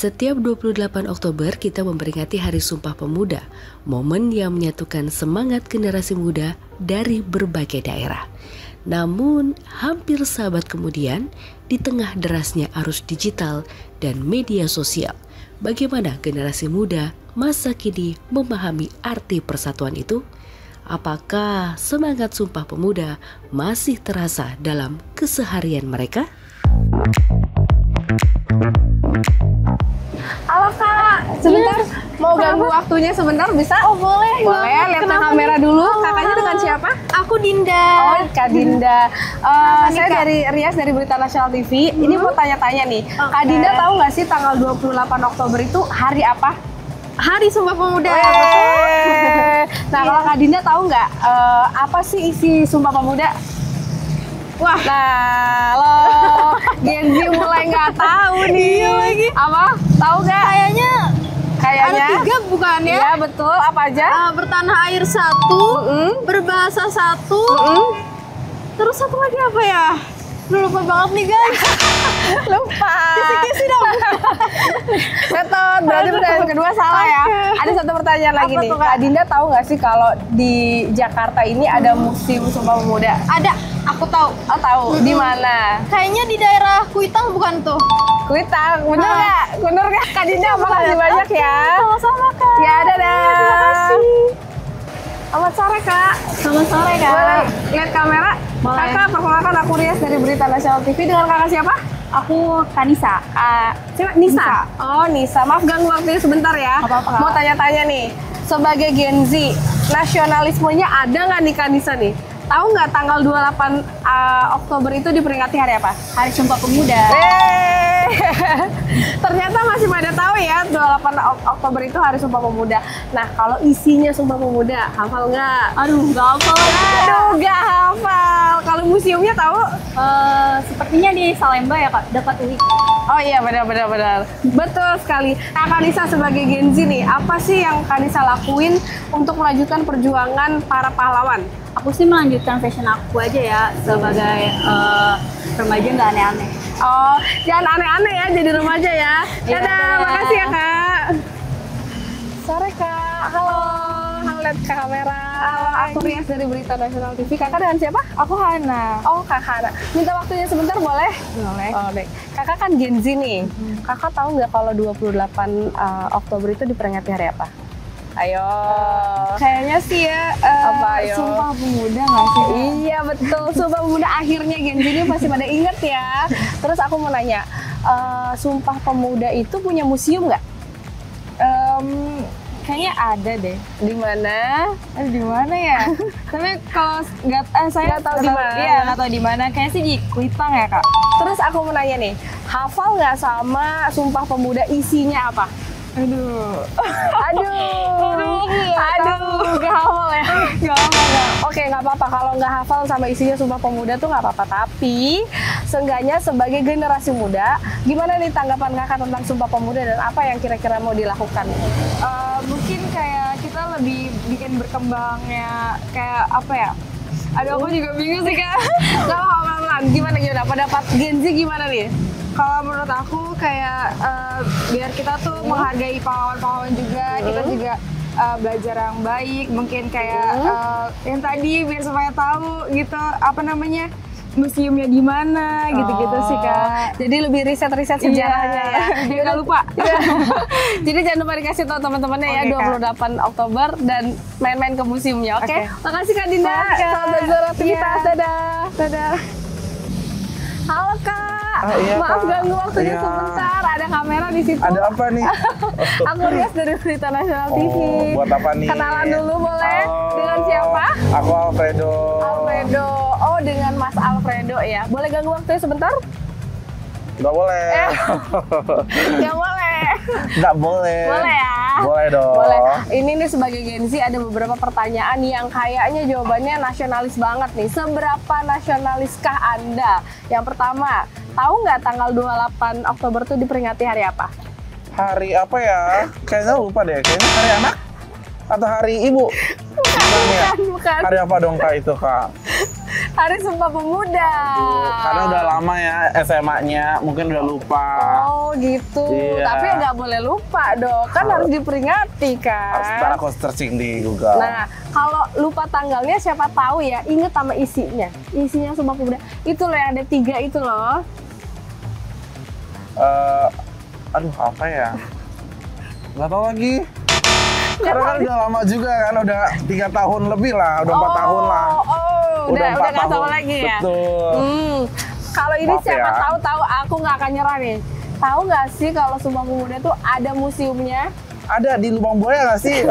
Setiap 28 Oktober kita memperingati Hari Sumpah Pemuda, momen yang menyatukan semangat generasi muda dari berbagai daerah. Namun, hampir seabad kemudian, di tengah derasnya arus digital dan media sosial, bagaimana generasi muda masa kini memahami arti persatuan itu? Apakah semangat Sumpah Pemuda masih terasa dalam keseharian mereka? Halo Kak, sebentar mau ganggu waktunya sebentar bisa? Oh boleh. Boleh, lihat ke kamera dulu. Kakaknya dengan siapa? Aku Dinda. Oh, Kak Dinda. Saya dari Rias dari Berita Nasional TV. Ini mau tanya-tanya nih. Kak Dinda tahu nggak sih tanggal 28 Oktober itu hari apa? Hari Sumpah Pemuda. Nah, kalau Kak Dinda tahu nggak apa sih isi Sumpah Pemuda? Wah, nah lo Gen Z mulai nggak tahu nih. Iya lagi. Apa? Tahu nggak? Kayaknya ada 3 bukan ya? Iya betul. Apa aja? Bertanah air 1, berbahasa 1, terus satu lagi apa ya? Lupa banget nih guys. Lupa. Kisi-kisi dong. Betul, berarti pertanyaan kedua salah ya. Ada satu pertanyaan lagi nih. Kak Dinda tahu nggak sih kalau di Jakarta ini ada Museum Sumpah Pemuda? Ada, aku tahu. Oh tahu. Di mana? Kayaknya di daerah Kuitang bukan tuh? Kuitang, bener nggak? Bener nggak? Kak Dinda makasih banyak ya. Sama-sama Kak. Ya dadah. Terima kasih. Selamat sore Kak. Selamat sore Kak. Boleh lihat kamera? Boleh. Kakak, perkenalkan aku Rias dari Berita Nasional TV. Dengan kakak siapa? Aku Kanisa. Siapa? Nisa. Oh Nisa, maaf ganggu waktunya sebentar ya. Apa-apa, Kak. Mau tanya-tanya nih, sebagai Gen Z, nasionalismenya ada nggak nih Kak Nisa nih? Tahu nggak tanggal 28 Oktober itu diperingati hari apa? Hari Sumpah Pemuda. Ternyata masih pada tahu ya 28 Oktober itu Hari Sumpah Pemuda. Nah, kalau isinya Sumpah Pemuda, hafal nggak? Aduh, nggak hafal. Aduh, nggak hafal. Kalau museumnya tahu? Sepertinya di Salemba ya Kak, dapat UI. Oh iya, benar. Betul sekali. Nah, Kanisa sebagai Gen Z nih, apa sih yang Kanisa lakuin untuk melanjutkan perjuangan para pahlawan? Aku sih melanjutkan fashion aku aja ya, sebagai remaja nggak aneh-aneh. Oh, jangan aneh-aneh ya jadi remaja ya. Iya, Dadah, dadah. makasih ya Kak. Sore Kak, halo. Lihat ke kamera. Aku Rias dari Berita Nasional TV. Kakak dengan siapa? Aku Hana. Oh, Kak Hana. Minta waktunya sebentar boleh? Boleh. Oh, baik. Kakak kan Gen Z nih. Kakak tahu nggak kalau 28 Oktober itu diperingati hari apa? Ayo. Kayaknya sih ya, Apa, ayo? Sumpah Pemuda nggak sih? Iya betul, Sumpah Pemuda akhirnya Gen Z ini pasti pada inget ya. Terus aku mau nanya, Sumpah Pemuda itu punya museum nggak? Kayaknya ada deh. Di mana? Di mana ya? Tapi kalau saya Nggak tahu di mana. Iya, nggak tahu di mana. Kayaknya sih di Kuitang ya Kak. Terus aku mau nanya nih, hafal nggak sama Sumpah Pemuda isinya apa? Aduh, nggak hafal ya? nggak apa. Oke, nggak apa-apa kalau nggak hafal sama isinya Sumpah Pemuda tuh nggak apa-apa. Tapi seenggaknya sebagai generasi muda, gimana nih tanggapan kakak tentang Sumpah Pemuda dan apa yang kira-kira mau dilakukan? Mungkin kayak kita lebih bikin berkembangnya kayak apa ya? Aduh, aku juga bingung sih Kak. Nggak apa-apa, gimana? Pendapat Gen Z gimana nih? Kalau menurut aku kayak biar kita tuh menghargai pahlawan-pahlawan juga, kita juga belajar yang baik, mungkin kayak yang tadi biar supaya tahu gitu apa namanya museumnya di mana gitu-gitu sih Kak. Jadi lebih riset-riset sejarahnya ya. Biar nggak lupa. Jadi jangan lupa dikasih tahu teman-temannya ya Oke, 28 Oktober dan main-main ke museumnya. Oke. Oke. Makasih Kak Dinda. Makasih, Kak. Selamat beraktivitas. Iya. Dadah. Halo Kak. Iya, Maaf Kak. ganggu waktunya Iya. sebentar. Ada kamera di situ. Ada apa nih? Aku Rias dari Berita Nasional TV. Oh, buat apa nih? Kenalan dulu boleh? Halo. Dengan siapa? Aku Alfredo. Alfredo. Oh, dengan Mas Alfredo ya. Boleh ganggu waktunya sebentar? Nggak boleh. Ya boleh. Nggak boleh. Boleh ya? Boleh dong. Boleh. Ini nih sebagai Gen Z ada beberapa pertanyaan yang kayaknya jawabannya nasionalis banget nih. Seberapa nasionaliskah Anda? Yang pertama, tahu nggak tanggal 28 Oktober itu diperingati hari apa? Hari apa ya? Kayaknya lupa deh. Kayaknya hari anak atau hari ibu? Bukan ya? Bukan. Hari apa dong Kak itu Kak? Hari Sumpah Pemuda. Karena udah lama ya SMA-nya, mungkin udah lupa. Oh gitu. Iya. Tapi nggak boleh lupa dong. Kan harus diperingati Harus ntar kan. aku searching di Google. Nah, kalau lupa tanggalnya siapa tahu ya, inget sama isinya. Isinya Sumpah Pemuda. Itu loh yang ada 3 itu loh. Aduh, apa ya? Gak tau lagi. Karena kan udah lama juga kan, udah 3 tahun lebih lah, udah 4 tahun lah. Udah 4 nggak sama tahun. lagi ya. Betul. Kalau ini Maaf siapa ya. tahu aku nggak akan nyerah nih. Tahu nggak sih kalau Sumpah Pemuda tuh ada museumnya? Ada di Lubang Buaya gak sih?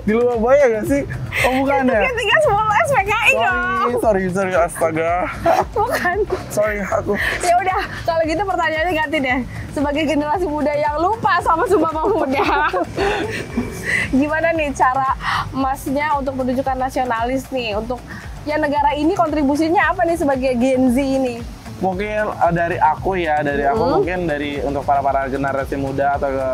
Di Lubang Buaya gak sih? Oh bukan ya? Ketika 10 SPKI dong. Sorry, astaga. Bukan. Sorry, aku. Ya udah, kalau gitu pertanyaannya ganti deh. Sebagai generasi muda yang lupa sama Sumpah Pemuda, gimana nih cara Masnya untuk menunjukkan nasionalis nih? Untuk ya negara ini kontribusinya apa nih sebagai Gen Z ini? Mungkin dari aku ya, mungkin dari untuk para generasi muda atau ke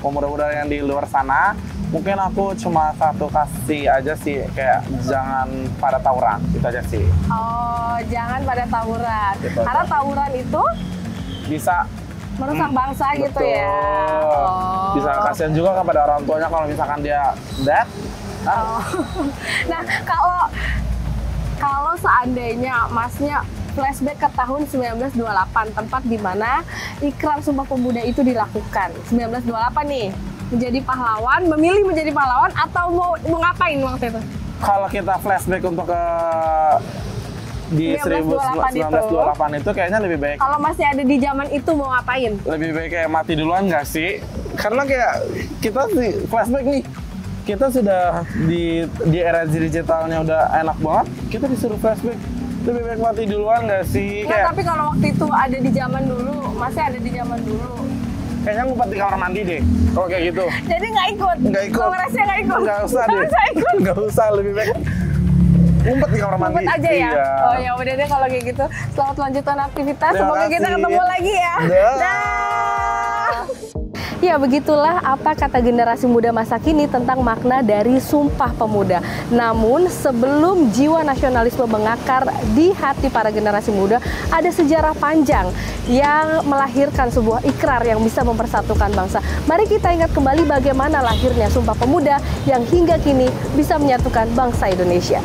pemuda-pemuda yang di luar sana, mungkin aku cuma satu kasih aja sih, kayak jangan pada tawuran, itu aja sih. Oh, jangan pada tawuran. Gitu Karena aja. tawuran itu Bisa merusak bangsa gitu betul. ya. Oh. Bisa kasihan juga kepada orang tuanya kalau misalkan dia dead. Oh. Nah, kalau seandainya Masnya flashback ke tahun 1928, tempat di mana Ikrar Sumpah Pemuda itu dilakukan. 1928 nih, menjadi pahlawan, memilih menjadi pahlawan atau mau ngapain waktu itu? Kalau kita flashback untuk ke di 1928 itu kayaknya lebih baik. Kalau masih ada di zaman itu mau ngapain? Lebih baik kayak mati duluan nggak sih? Karena kayak kita sih flashback nih, kita sudah di era digitalnya udah enak banget, kita disuruh flashback. Lebih baik mati duluan nggak sih? Nggak, tapi kalau waktu itu ada di zaman dulu, masih ada di zaman dulu. Kayaknya ngumpet di kamar mandi deh, kalau kayak gitu. Jadi nggak ikut? Nggak ikut. Kongresnya nggak ikut? Nggak usah deh. Nggak usah ikut? Nggak usah, lebih baik ngumpet di kamar mandi. Ngumpet aja ya? Iya. Oh ya udah deh kalau kayak gitu. Selamat lanjutkan aktivitas. Terima Semoga kita kasih. ketemu lagi ya. Dah. Ya begitulah apa kata generasi muda masa kini tentang makna dari Sumpah Pemuda. Namun sebelum jiwa nasionalisme mengakar di hati para generasi muda, ada sejarah panjang yang melahirkan sebuah ikrar yang bisa mempersatukan bangsa. Mari kita ingat kembali bagaimana lahirnya Sumpah Pemuda yang hingga kini bisa menyatukan bangsa Indonesia.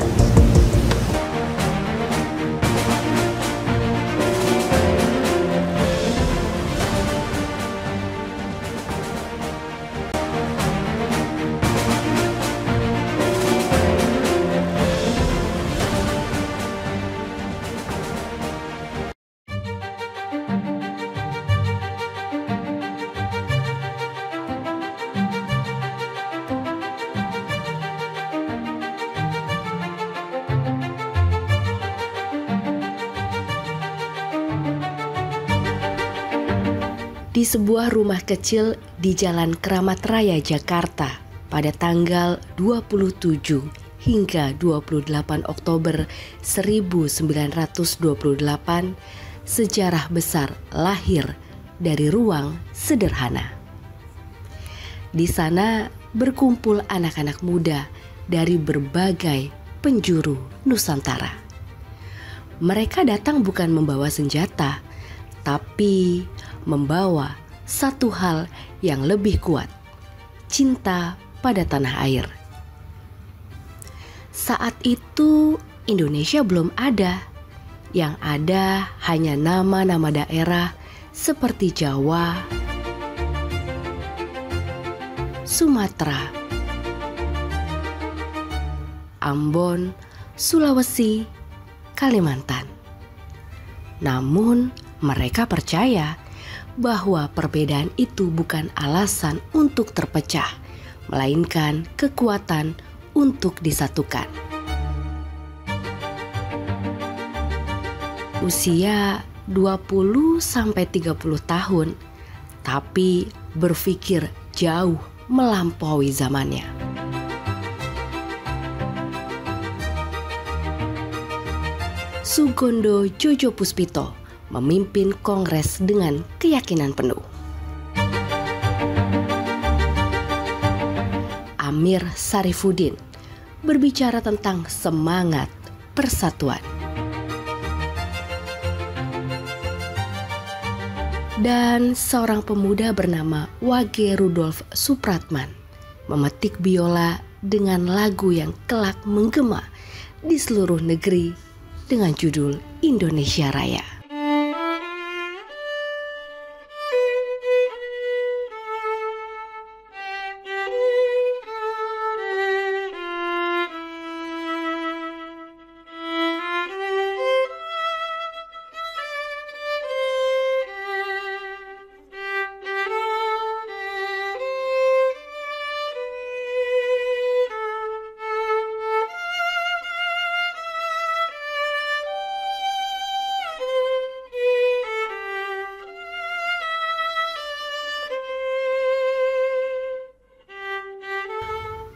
Di sebuah rumah kecil di Jalan Keramat Raya, Jakarta pada tanggal 27 hingga 28 Oktober 1928, sejarah besar lahir dari ruang sederhana. Di sana berkumpul anak-anak muda dari berbagai penjuru Nusantara. Mereka datang bukan membawa senjata, tapi membawa satu hal yang lebih kuat, cinta pada tanah air. Saat itu Indonesia belum ada, yang ada hanya nama-nama daerah seperti Jawa, Sumatera, Ambon, Sulawesi, Kalimantan. Namun mereka percaya bahwa perbedaan itu bukan alasan untuk terpecah, melainkan kekuatan untuk disatukan. Usia 20-30 tahun, tapi berpikir jauh melampaui zamannya. Sugondo Jojo Puspito memimpin kongres dengan keyakinan penuh. Amir Sarifuddin berbicara tentang semangat persatuan. Dan seorang pemuda bernama Wage Rudolf Supratman memetik biola dengan lagu yang kelak menggema di seluruh negeri dengan judul Indonesia Raya.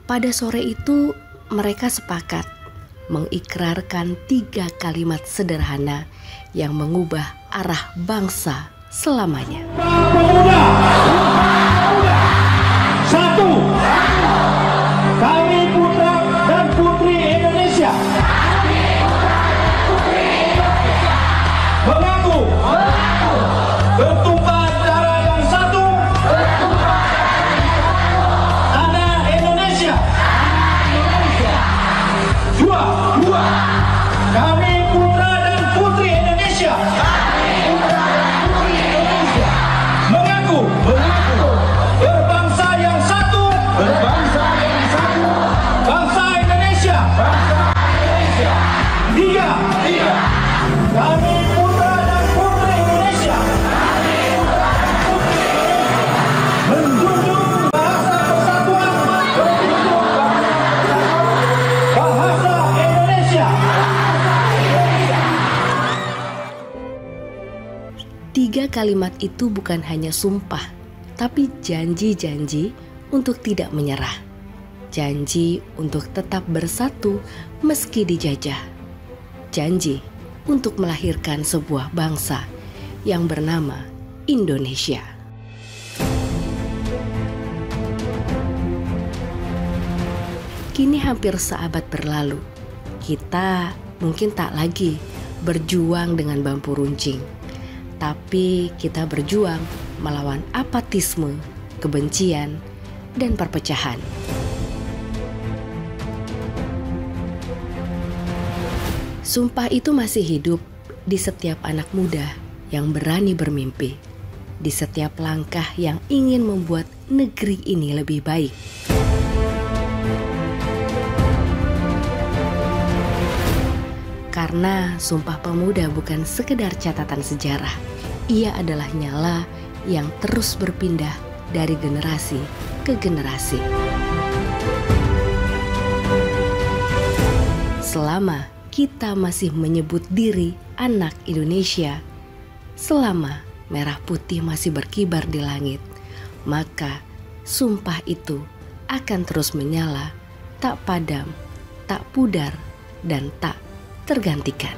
Pada sore itu mereka sepakat mengikrarkan 3 kalimat sederhana yang mengubah arah bangsa selamanya. Pemuda, satu, kami putra dan putri Indonesia. Mengaku bertumpah darah yang satu, tanah Indonesia. Dua, kami putra dan putri Indonesia. Mengaku berbangsa yang satu, bangsa Indonesia. Tiga, kami putra dan putri Indonesia. Menjunjung bahasa persatuan, bahasa Indonesia. 3 kalimat itu bukan hanya sumpah, tapi janji-janji untuk tidak menyerah. Janji untuk tetap bersatu meski dijajah. Janji untuk melahirkan sebuah bangsa yang bernama Indonesia. Kini hampir seabad berlalu. Kita mungkin tak lagi berjuang dengan bambu runcing, tapi kita berjuang melawan apatisme, kebencian, dan perpecahan. Sumpah itu masih hidup di setiap anak muda yang berani bermimpi, di setiap langkah yang ingin membuat negeri ini lebih baik. Karena Sumpah Pemuda bukan sekedar catatan sejarah, ia adalah nyala yang terus berpindah dari generasi ke generasi. Selama kita masih menyebut diri anak Indonesia, selama merah putih masih berkibar di langit, maka sumpah itu akan terus menyala, tak padam, tak pudar, dan tak tergantikan.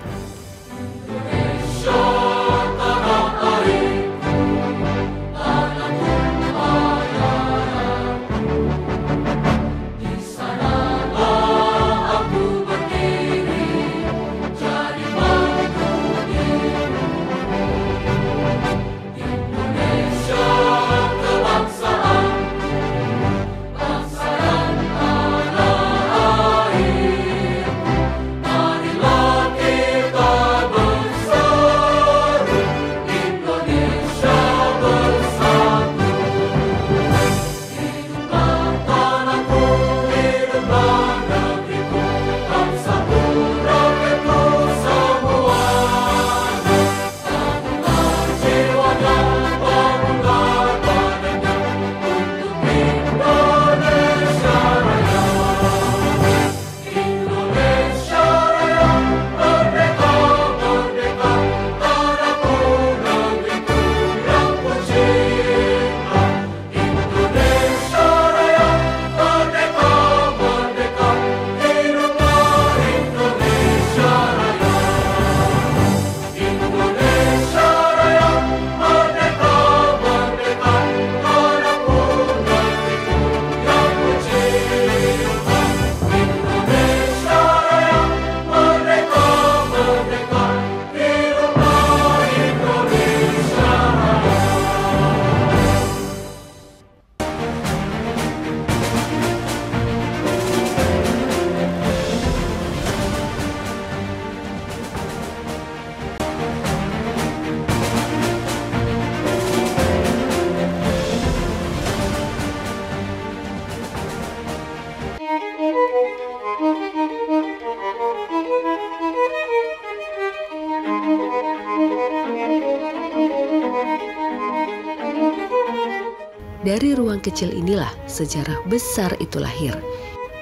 Dari ruang kecil inilah sejarah besar itu lahir.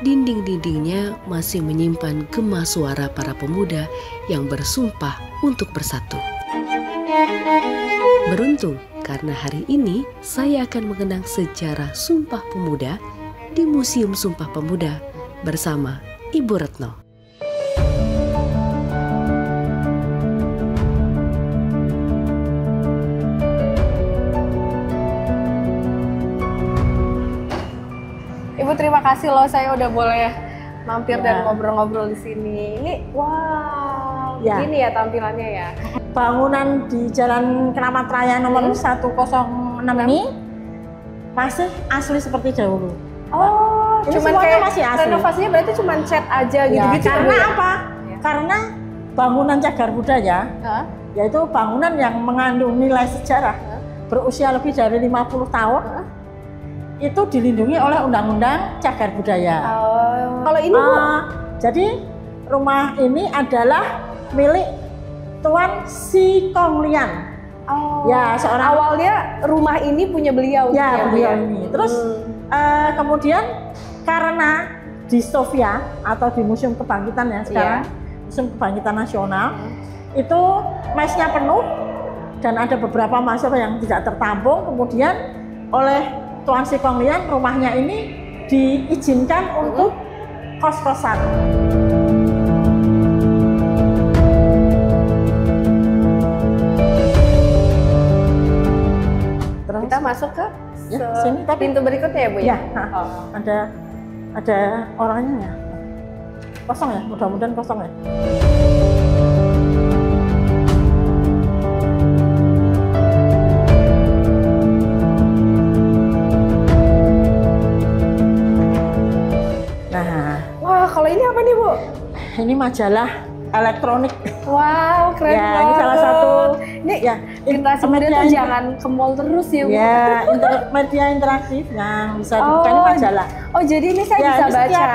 Dinding-dindingnya masih menyimpan gema suara para pemuda yang bersumpah untuk bersatu. Beruntung karena hari ini saya akan mengenang sejarah Sumpah Pemuda di Museum Sumpah Pemuda bersama Ibu Retno. Ibu terima kasih loh, saya udah boleh mampir dan ngobrol-ngobrol di sini. Ini wow, ini ya tampilannya ya. Bangunan di Jalan Keramat Raya nomor 106 ini masih asli seperti dahulu. Oh, ini cuman semuanya kayak masih asli. renovasinya berarti cuma cat aja gitu-gitu. Karena ya? apa? Karena bangunan cagar budaya, yaitu bangunan yang mengandung nilai sejarah berusia lebih dari 50 tahun. Itu dilindungi oleh Undang-Undang Cagar Budaya. Kalau ini Bu? Jadi rumah ini adalah milik Tuan Si Kong Lian. Ya, seorang awalnya rumah ini punya beliau. Ya, beliau ini. Terus kemudian karena di Sofia atau di Museum Kebangkitan ya sekarang, Museum Kebangkitan Nasional, itu mesnya penuh dan ada beberapa mahasiswa yang tidak tertampung. Kemudian oleh Tuan Si Kong Lian, rumahnya ini diizinkan untuk kos-kosan. Terus kita masuk ke sini, tapi pintu berikutnya ya Bu ya? Ada orangnya ya. Kosong ya, mudah-mudahan kosong ya. Kalau ini apa nih Bu? Ini majalah elektronik. Wow, keren banget. Ini salah satu. Ini ya, generasi muda tuh jangan ke mall terus ya Bu. Ya, media interaktif yang bisa dibuka ini majalah. Oh, jadi ini saya bisa baca.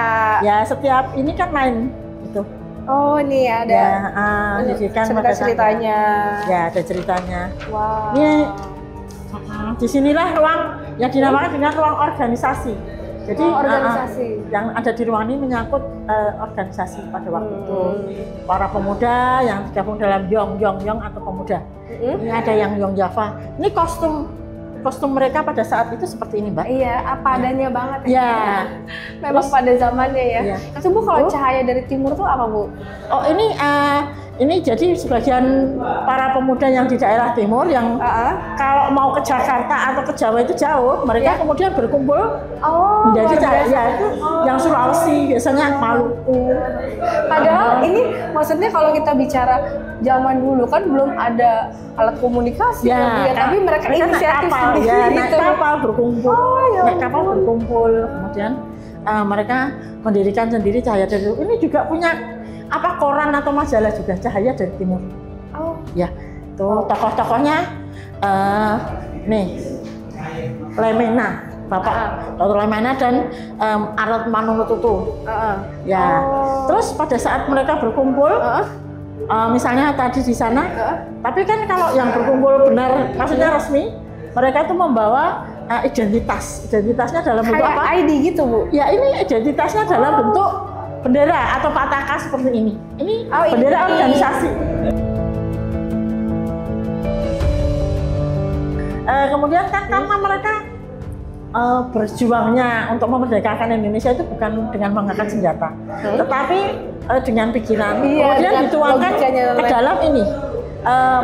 Setiap ini kan main gitu. Oh, ini ada. Ceritanya. Ya, ada ceritanya. Wow. Ini disinilah ruang yang dinamakan dengan ruang organisasi. Jadi organisasi yang ada di ruang ini menyangkut organisasi pada waktu itu. Para pemuda yang tergabung dalam Yong atau pemuda. Ini ada yang Yong Java. Ini kostum mereka pada saat itu seperti ini, Mbak. Iya, apa adanya banget ya. Memang pada zamannya ya. Terus Bu, kalau cahaya dari timur tuh apa Bu? Oh, ini jadi sebagian para pemuda yang di daerah timur yang kalau mau ke Jakarta atau ke Jawa itu jauh, mereka kemudian berkumpul menjadi cahaya itu yang Sulawesi, biasanya Maluku. Padahal ini maksudnya kalau kita bicara zaman dulu kan belum ada alat komunikasi tapi mereka inisiatif sendiri naik kapal berkumpul, kemudian mereka mendirikan sendiri Cahaya dari Timur. Ini juga punya koran atau majalah juga, Cahaya dari Timur. Ya, tuh tokoh-tokohnya nih Lemena, Bapak Dr. Lemena dan Arot Manunututu. Terus pada saat mereka berkumpul, misalnya tadi di sana, tapi kan kalau yang berkumpul benar, maksudnya resmi, mereka itu membawa identitasnya dalam bentuk apa? ID gitu Bu? Ya, ini identitasnya dalam bentuk bendera atau pataka seperti ini. Ini bendera organisasi. Kemudian kan karena mereka berjuangnya untuk memerdekakan Indonesia itu bukan dengan mengangkat senjata, tetapi dengan pikiran. Kemudian dituangkan ke dalam ini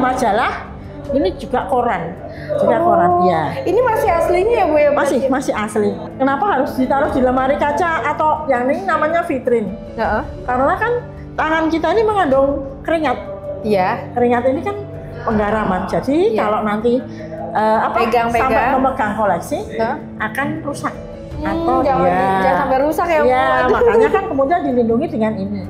majalah. Ini juga koran, ya. Ini masih aslinya ya Bu ya? Masih asli. Kenapa harus ditaruh di lemari kaca atau yang ini namanya vitrin? Karena kan tangan kita ini mengandung keringat. Iya. Keringat ini kan penggaraman. Jadi kalau nanti sampai memegang koleksi akan rusak. Atau jangan sampai rusak ya Bu. Ya, makanya kan kemudian dilindungi dengan ini.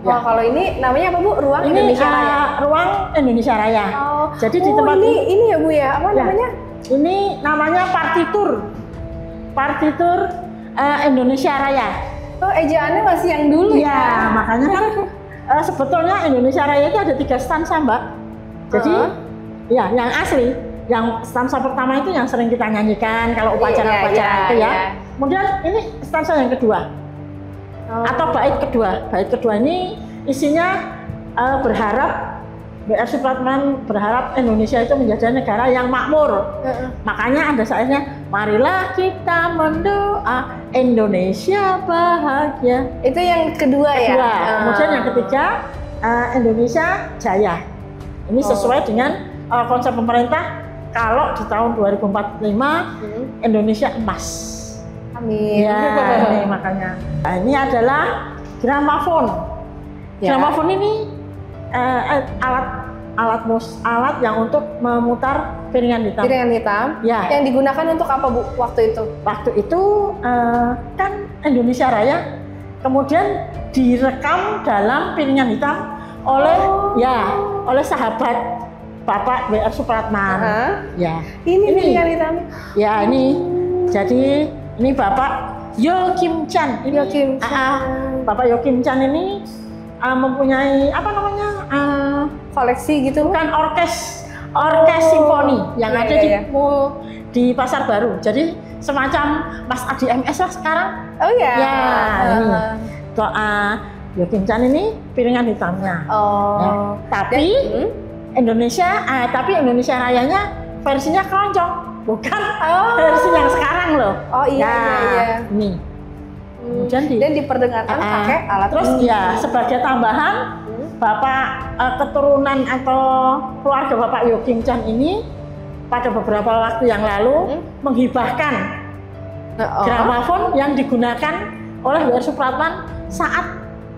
Wah, kalau ini namanya apa Bu? Ruang Indonesia Raya. Ruang Indonesia Raya. Jadi di tempat ini ya Bu ya, apa namanya? Ini namanya partitur Indonesia Raya. Oh, ejaannya masih yang dulu Iya, ya? makanya kan sebetulnya Indonesia Raya itu ada 3 stansa, Mbak. Jadi, ya yang asli, yang stansa pertama itu yang sering kita nyanyikan kalau upacara-upacara itu ya. Kemudian ini stansa yang kedua, atau bait kedua. Bait kedua ini isinya berharap BR Supratman berharap Indonesia itu menjadi negara yang makmur. Makanya ada syairnya, marilah kita mendoa Indonesia bahagia. Itu yang kedua ya? Kemudian yang ketiga, Indonesia jaya. Ini sesuai dengan konsep pemerintah, kalau di tahun 2045 Indonesia emas. Amin. Ya, ini makanya. Nah, ini adalah gramafon. Gramafon ini alat yang untuk memutar piringan hitam. Piringan hitam. Ya. Yang digunakan untuk apa, Bu, waktu itu? Waktu itu kan Indonesia Raya kemudian direkam dalam piringan hitam oleh sahabat Bapak BR Supratman. Ya. Ini piringan hitam. Ya, ini. Jadi ini Bapak Yo Kim Chan. Bapak Yo Kim Chan ini mempunyai apa namanya koleksi gitu, bukan orkes simfoni yang ada di Pasar Baru. Jadi semacam Mas Adi MS lah sekarang. Oh ya. Ya, ini. Yo Kim Chan ini piringan hitamnya. Ya. Tapi Indonesia Rayanya versinya keroncong, bukan versi yang sekarang loh. Oh iya. Ini. Dan diperdengarkan pakai alat terus ini. Ya sebagai tambahan Bapak keturunan atau keluarga Bapak Yo Kim Chan ini pada beberapa waktu yang lalu menghibahkan gramafon yang digunakan oleh BR Supratman saat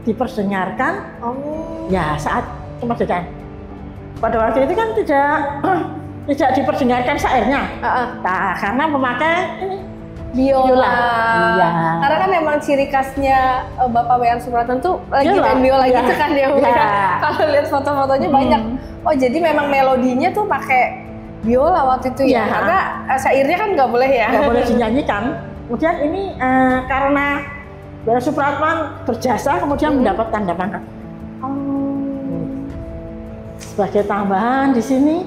diperdengarkan saat kemerdekaan. Pada waktu itu kan tidak diperdengarkan syairnya, karena memakai ini biola. Iya. Karena kan memang ciri khasnya Bapak BR Supratman tuh lagi main biola gitu kan ya. Kalau lihat foto-fotonya banyak. Oh, jadi memang melodinya tuh pakai biola waktu itu ya. Karena syairnya kan nggak boleh ya. Nggak boleh dinyanyikan. Kemudian ini karena BR Supratman berjasa kemudian mendapat tanda pangkat. Sebagai tambahan di sini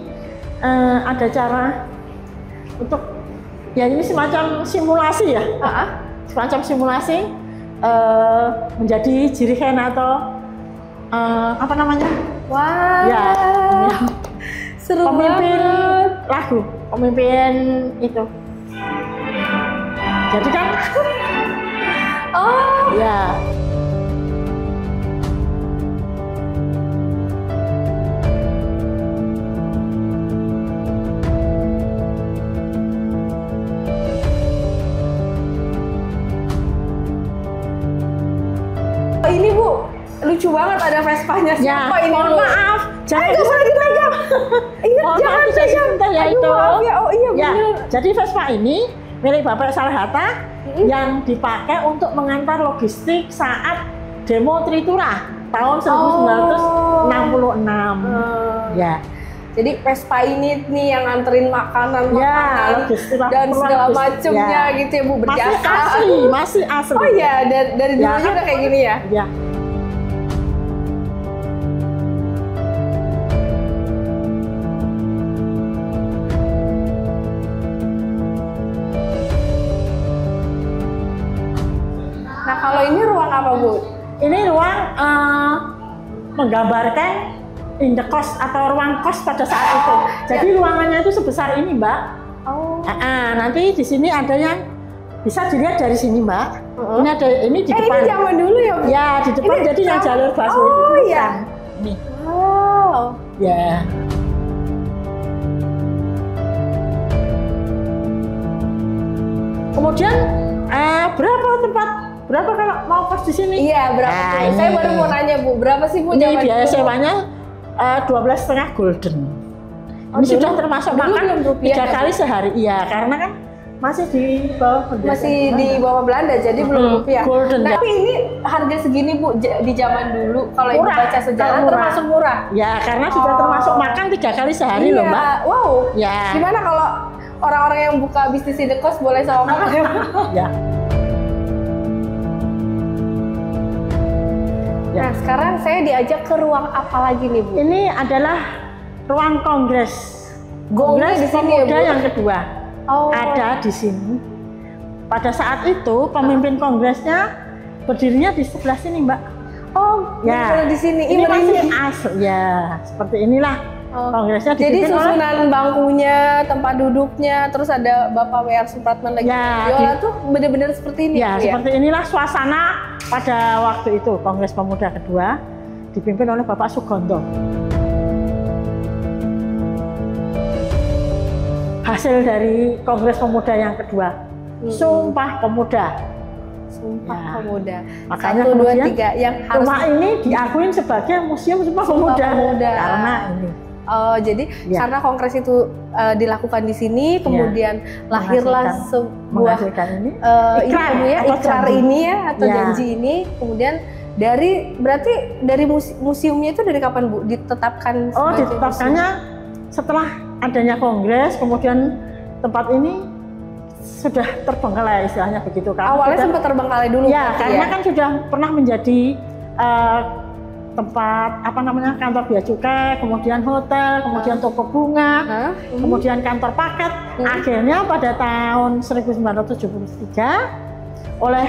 ada cara untuk ini semacam simulasi ya, semacam simulasi menjadi jirigen atau apa namanya? Wah, ya, seru pemimpin banget. Lagu, pemimpin itu. Jadi kan, ya. Ini Bu, lucu banget ada Vespanya siapa ini? Mohon maaf, jangan boleh dipegang. Iya, jangan pegang. Ya itu. Maaf ya. Oh iya benar. Jadi Vespa ini milik Bapak Salhatta yang dipakai untuk mengantar logistik saat demo Tritura tahun 1966. Ya. Jadi Vespa ini nih yang nganterin makanan logistik, dan segala macamnya gitu ya Bu, berjasa. Masih asli. Oh iya, dari dulunya udah kayak gini ya? Ya. Nah kalau ini ruang apa Bu? Ini ruang menggambarkan in the cost atau ruang kos pada saat itu. Jadi ruangannya itu sebesar ini, Mbak. Nanti di sini ada yang bisa dilihat dari sini, Mbak. Ini ada ini di depan. Ini zaman dulu ya, Bu? Ya, di depan ini jadi yang jalur busway itu. Oh iya. Nih. Wow. Ya. Kemudian berapa kalau mau kos di sini? Iya, berapa? Saya baru mau nanya Bu, berapa sih Bu? Ini biaya sewanya 12,5 golden. Ini sudah termasuk makan 3 kali sehari. Iya, karena kan masih di bawah Belanda, jadi belum rupiah. Golden, tapi ini harga segini Bu di zaman dulu kalau ibu baca sejarah termasuk murah. Ya, karena sudah termasuk makan 3 kali sehari loh Mbak. Wow. Ya. Gimana kalau orang-orang yang buka bisnis indekos boleh sama Pak. Ya. Nah, sekarang saya diajak ke ruang apa lagi nih, Bu? Ini adalah ruang kongres. Gongnya di sini ya, Bu? Pemuda yang kedua. Oh. Ada di sini. Pada saat itu pemimpin kongresnya berdirinya di sebelah sini, Mbak. Oh, Ya. benar di sini. Ini masih berdiri. ya, seperti inilah. Oh. Kongresnya Jadi dipimpin oleh susunan bangkunya, tempat duduknya, terus ada Bapak W.R. Supratman lagi. Ya, Yola tuh bener-bener seperti ini. ya, Bu, seperti inilah suasana pada waktu itu Kongres Pemuda kedua dipimpin oleh Bapak Sugonto. Hasil dari Kongres Pemuda yang kedua, Sumpah Pemuda. Sumpah Ya. Pemuda. Makanya 1, 2, kemudian 3 yang harus. rumah ini diakuin sebagai Museum Sumpah Pemuda. Pemuda. Karena ini. Oh, jadi Ya. karena kongres itu dilakukan di sini, kemudian lahirlah sebuah menghasilkan ini ini Bu ya, atau ikrar janji. ini ya atau Ya. janji ini, kemudian berarti dari museumnya itu dari kapan Bu ditetapkan? Oh, sebagai ditetapkannya setelah adanya kongres, kemudian tempat ini sudah terbengkalai istilahnya begitu. museum? Awalnya sudah- sempat terbengkalai dulu. Ya, berarti karena kan sudah pernah menjadi tempat apa namanya kantor bea cukai, kemudian hotel, kemudian toko bunga, Hah? kemudian kantor paket. Akhirnya pada tahun 1973 oleh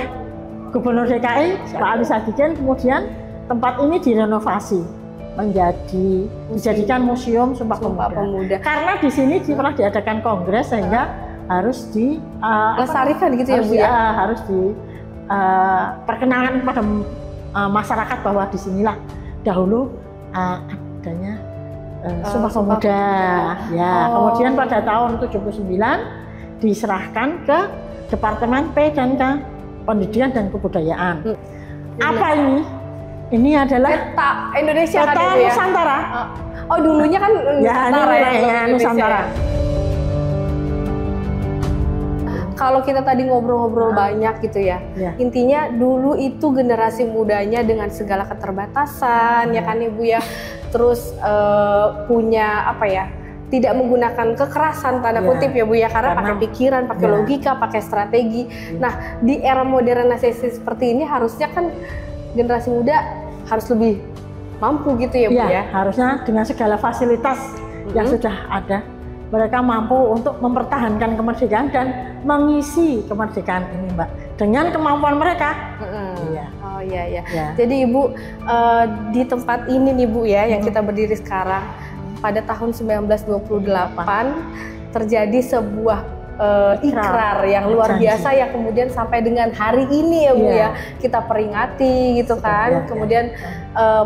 Gubernur DKI Pak Ali Sadikin kemudian tempat ini direnovasi dijadikan Museum Sumpah Sumpah Pemuda. Pemuda. Karena di sini pernah diadakan kongres sehingga harus Lestarikan gitu ya Bu ya. harus diperkenalkan kepada masyarakat bahwa di sinilah dahulu adanya Sumpah Sumpah Pemuda. Ya, Oh. kemudian pada tahun 79 diserahkan ke Departemen P dan K Pendidikan dan Kebudayaan. Apa ini? Ini adalah Peta Indonesia kan Kota Bu ya. Nusantara. Oh, dulunya kan Ya, ini Nusantara ya, wilayahnya Indonesia Nusantara. ya. Kalau kita tadi ngobrol-ngobrol banyak gitu ya, Ya. intinya dulu itu generasi mudanya dengan segala keterbatasan, ya kan Ibu ya, terus punya apa ya, tidak menggunakan kekerasan tanda Ya. kutip ya Bu ya, karena Karena- pakai pikiran, pakai Ya. logika, pakai strategi. Nah, di era modernisasi seperti ini harusnya kan generasi muda harus lebih mampu gitu ya Bu Ya, ya. harusnya dengan segala fasilitas yang sudah ada, mereka mampu untuk mempertahankan kemerdekaan dan mengisi kemerdekaan ini, Mbak. Dengan kemampuan mereka. Iya. Oh iya ya. Ya. Jadi Ibu di tempat ini nih Bu ya yang kita berdiri sekarang pada tahun 1928 terjadi sebuah ikrar yang luar Janji. biasa yang kemudian sampai dengan hari ini ya Bu Iya. ya kita peringati gitu kan. Ya, Kemudian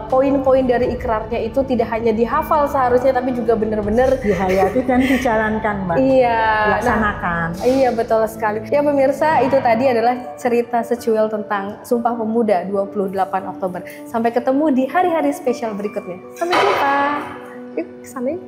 poin-poin dari ikrarnya itu tidak hanya dihafal seharusnya tapi juga benar-benar Dihayati dan dijalankan, Mbak. iya. Nah, Dilaksanakan. iya betul sekali. Ya pemirsa, itu tadi adalah cerita secuil tentang Sumpah Pemuda 28 Oktober. Sampai ketemu di hari-hari spesial berikutnya. Sampai jumpa. Yuk, kesana yuk.